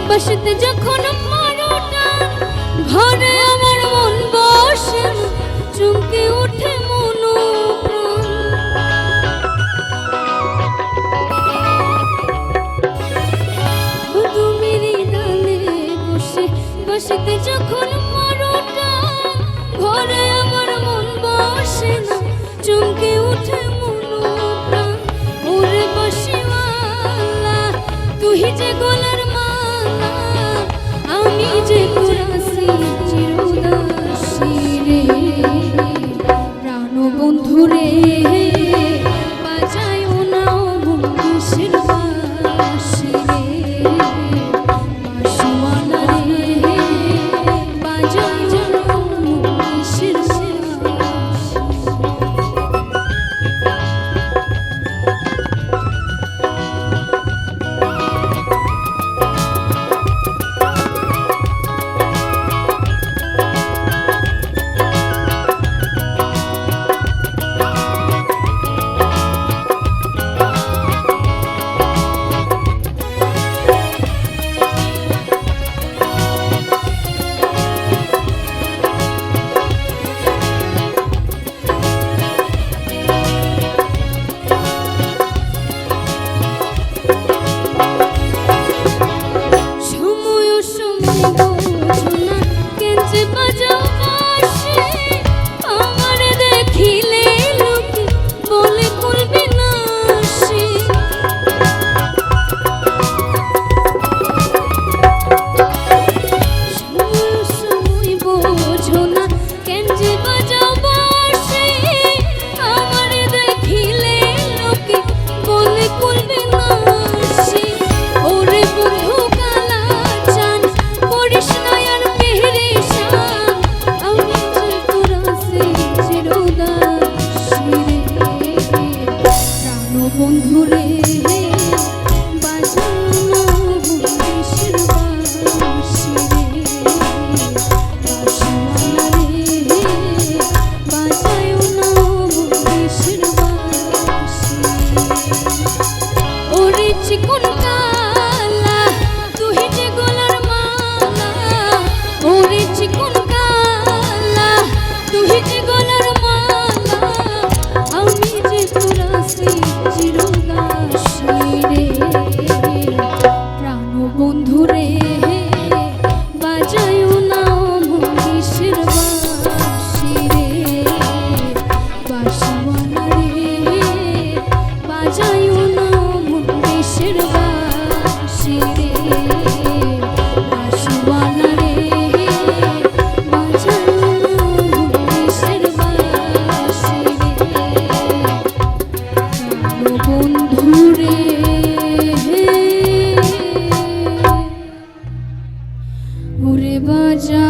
বসতে যখন মারোটা ঘরে আমার মন বসে চমকে ওঠে মন তুমি ডালে বসে বসতে যখন মারোটা ঘরে আমার মন বসে না চমকে ওঠে মন ওরে বসিওয়ালা তুই যে গলার মালা আমি যে পুরাসি চিরদাসী রে প্রাণ বন্ধু রে বাজায়ও না মুকেশের বাঁশি রে বাঁশিওয়ালা রে বাজায়ও না মুকেশের বন্ধু রে বাজানো মুকেশের বাঁশি রে বাঁশিওয়ালা রে বাজায়ও না মুকেশের বাঁশি ওরে চিকন কালা তুই যে গলার মালা ওরে চিকন কালা তুই যে গলার মালা আমি যে পুরাসি চিরদাসী রে প্রাণ বন্ধু রে বাজায়ও না মুকেশের বাঁশি রে বাঁশিওয়ালা রে বাজায়ও না মুকেশের বাঁশি রে বাঁশিওয়ালা রে বাজায়ও না মুকেশের বাঁশি রে বন্ধু রে ওরে বাজা